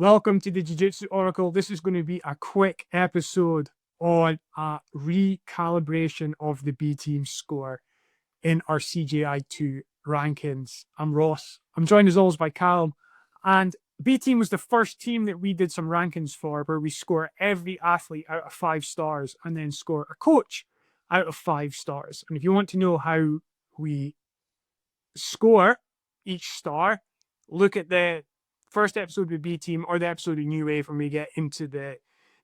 Welcome to the Jiu Jitsu Oracle. This is going to be a quick episode on a recalibration of the B team score in our CJI 2 rankings. I'm Ross. I'm joined as always by Calum. And B team was the first team that we did some rankings for, where we score every athlete out of 5 stars and then score a coach out of 5 stars. And if you want to know how we score each star, look at the first episode with B team or the episode of New Wave when we get into the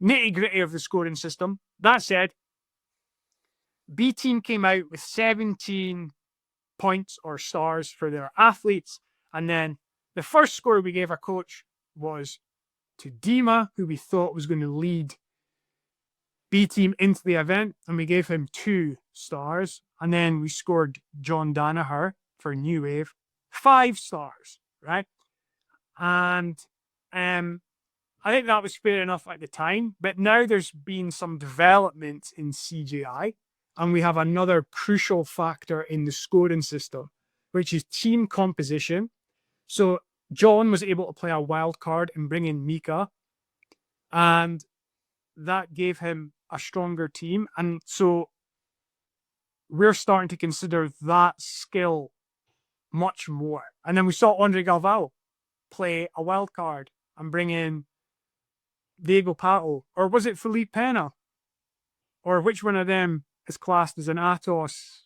nitty gritty of the scoring system. That said, B team came out with 17 points or stars for their athletes. And then the first score we gave our coach was to Dima, who we thought was going to lead B team into the event. And we gave him 2 stars. And then we scored John Danaher for New Wave 5 stars, right? And I think that was fair enough at the time. But now there's been some development in CJI, and we have another crucial factor in the scoring system, which is team composition. So John was able to play a wild card and bring in Mika, and that gave him a stronger team. And so we're starting to consider that skill much more. And then we saw Andre Galvao play a wild card and bring in Diego Pato, or was it Felipe Pena? Or which one of them is classed as an Atos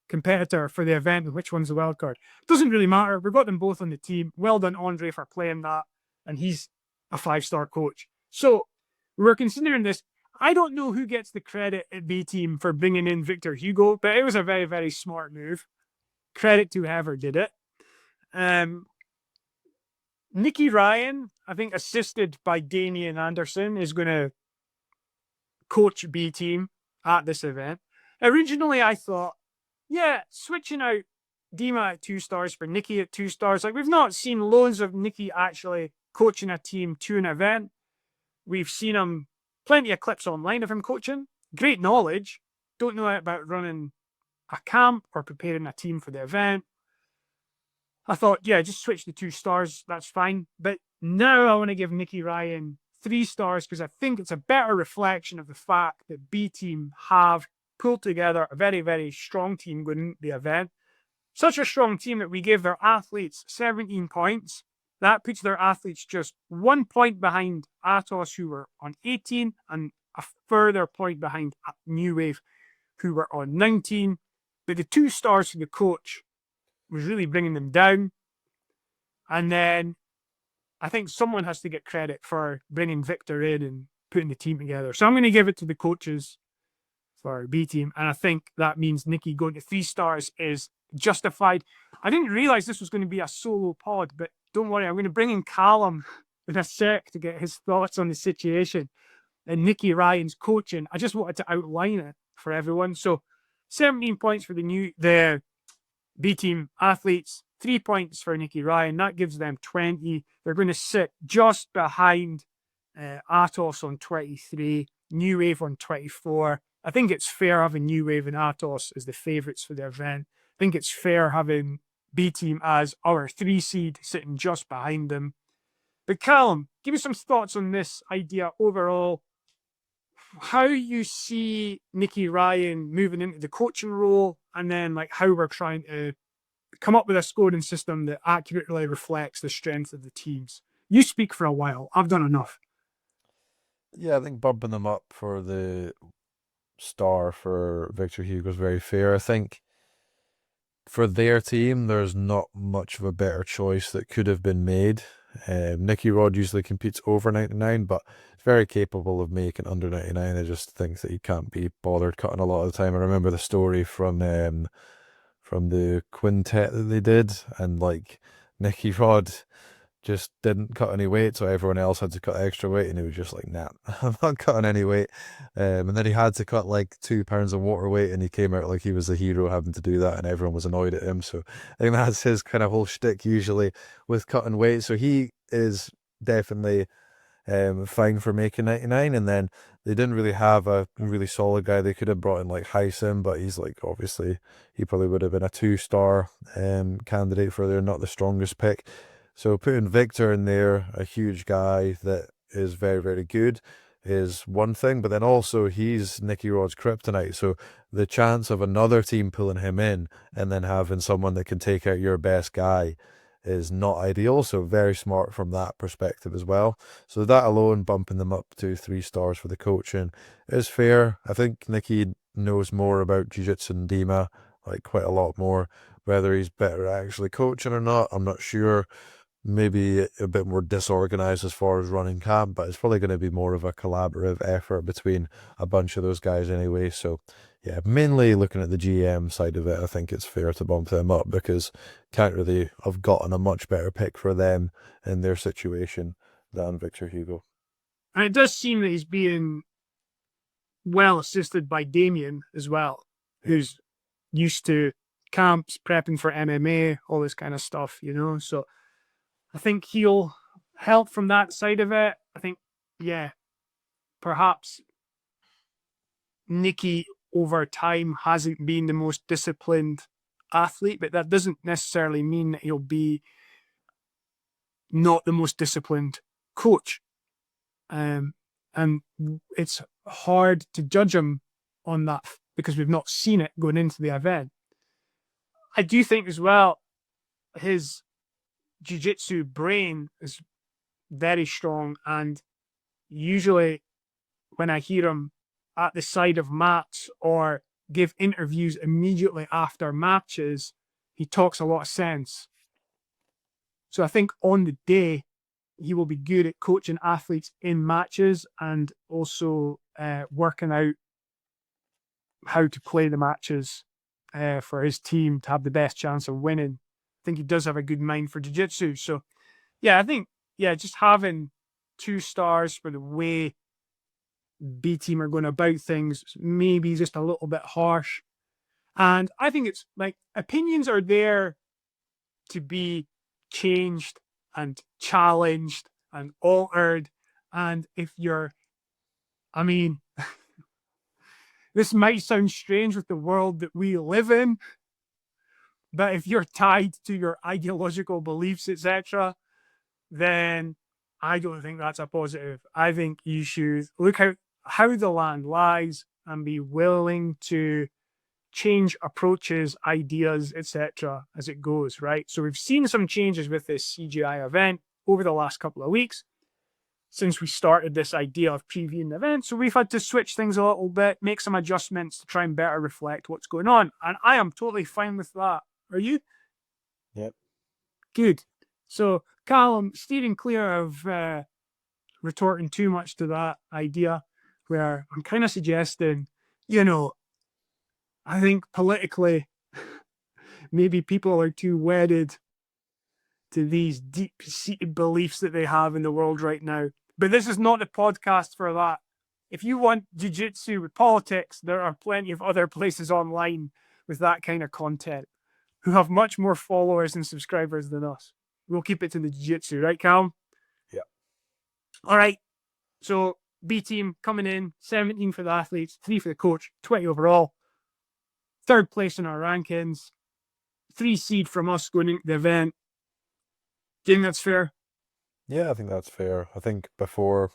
competitor for the event, and which one's the wild card? Doesn't really matter. We've got them both on the team. Well done, Andre, for playing that. And he's a 5-star coach. So we're considering this. I don't know who gets the credit at B team for bringing in Victor Hugo, but it was a very, very smart move. Credit to whoever did it. Nicky Ryan, I think assisted by Damian Anderson, is going to coach B team at this event. Originally, I thought, switching out Dima at 2 stars for Nicky at 2 stars. Like, we've not seen loads of Nicky actually coaching a team to an event. We've seen him, plenty of clips online of him coaching. Great knowledge. Don't know about running a camp or preparing a team for the event. I thought, just switch the 2 stars. That's fine. But now I want to give Nicky Ryan 3 stars because I think it's a better reflection of the fact that B team have pulled together a very, very strong team going into the event. Such a strong team that we gave their athletes 17 points. That puts their athletes just 1 point behind Atos, who were on 18, and a further point behind New Wave, who were on 19. But the 2 stars for the coach was really bringing them down. And then I think someone has to get credit for bringing Victor in and putting the team together. So I'm going to give it to the coaches for B team. And I think that means Nicky going to 3 stars is justified. I didn't realize this was going to be a solo pod, but don't worry, I'm going to bring in Calum in a sec to get his thoughts on the situation and Nicky Ryan's coaching. I just wanted to outline it for everyone. So 17 points for the B team athletes, 3 points for Nicky Ryan. That gives them 20. They're going to sit just behind Atos on 23, New Wave on 24. I think it's fair having New Wave and Atos as the favourites for the event. I think it's fair having B team as our 3 seed sitting just behind them. But Calum, give me some thoughts on this idea overall. How you see Nicky Ryan moving into the coaching role, and then like how we're trying to come up with a scoring system that accurately reflects the strength of the teams. You speak for a while. I've done enough. Yeah, I think bumping them up for the star for Victor Hugo is very fair. I think for their team, there's not much of a better choice that could have been made. Nicky Rod usually competes over 99, but very capable of making under 99. I just think that he can't be bothered cutting a lot of the time. I remember the story from the quintet that they did, and like Nicky Rod just didn't cut any weight, so everyone else had to cut extra weight, and he was just like, nah, I'm not cutting any weight. And then he had to cut like 2 pounds of water weight, and he came out like he was a hero having to do that, and everyone was annoyed at him. So I think that's his kind of whole shtick usually with cutting weight. So he is definitely fine for making 99. And then they didn't really have a really solid guy. They could have brought in like Hyson, but he's like, obviously he probably would have been a 2-star candidate for they're not the strongest pick. So putting Victor in there, a huge guy that is very, very good, is one thing, but then also he's Nicky Rod's kryptonite. So the chance of another team pulling him in and then having someone that can take out your best guy is not ideal. So very smart from that perspective as well. So that alone, bumping them up to 3 stars for the coaching is fair. I think Nicky knows more about jiu-jitsu than Dima, like quite a lot more. Whether he's better at actually coaching or not, I'm not sure. Maybe a bit more disorganized as far as running camp, but it's probably going to be more of a collaborative effort between a bunch of those guys anyway. So yeah, mainly looking at the GM side of it, I think it's fair to bump them up because can't really have gotten a much better pick for them in their situation than Victor Hugo. And it does seem that he's being well assisted by Damien as well, who's used to camps, prepping for MMA, all this kind of stuff, you know. So I think he'll help from that side of it. I think, yeah, perhaps Nicky over time hasn't been the most disciplined athlete, but that doesn't necessarily mean that he'll be not the most disciplined coach. And it's hard to judge him on that because we've not seen it going into the event. I do think as well, his jiu-jitsu brain is very strong, and usually when I hear him at the side of mats or give interviews immediately after matches, he talks a lot of sense. So I think on the day, he will be good at coaching athletes in matches and also working out how to play the matches for his team to have the best chance of winning. I think he does have a good mind for jiu-jitsu. So yeah, I think, yeah, just having 2 stars for the way B team are going about things, maybe just a little bit harsh. And I think it's like opinions are there to be changed and challenged and altered. And if you're, I mean, this might sound strange with the world that we live in, but if you're tied to your ideological beliefs, etc., then I don't think that's a positive. I think you should look how the land lies and be willing to change approaches, ideas, etc. as it goes, right? So we've seen some changes with this CJI event over the last couple of weeks since we started this idea of previewing the event. So we've had to switch things a little bit, make some adjustments to try and better reflect what's going on. And I am totally fine with that. Are you? Yep. Good. So Calum, steering clear of retorting too much to that idea, where I'm kind of suggesting, you know, I think politically, maybe people are too wedded to these deep-seated beliefs that they have in the world right now. But this is not the podcast for that. If you want jiu-jitsu with politics, there are plenty of other places online with that kind of content who have much more followers and subscribers than us. We'll keep it to the jiu-jitsu, right, Calum? Yeah. All right. So B team coming in, 17 for the athletes, 3 for the coach, 20 overall. 3rd place in our rankings. 3 seed from us going into the event. Do you think that's fair? Yeah, I think that's fair. I think before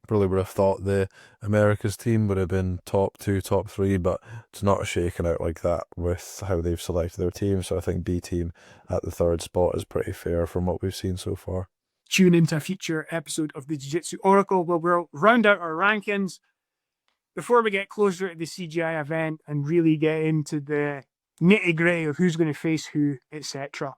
probably would have thought the Americas team would have been top 2, top 3, but it's not shaken out like that with how they've selected their team. So I think B team at the 3rd spot is pretty fair from what we've seen so far. Tune into a future episode of the Jiu Jitsu Oracle where we'll round out our rankings before we get closer to the CGI event and really get into the nitty-gritty of who's going to face who, etc.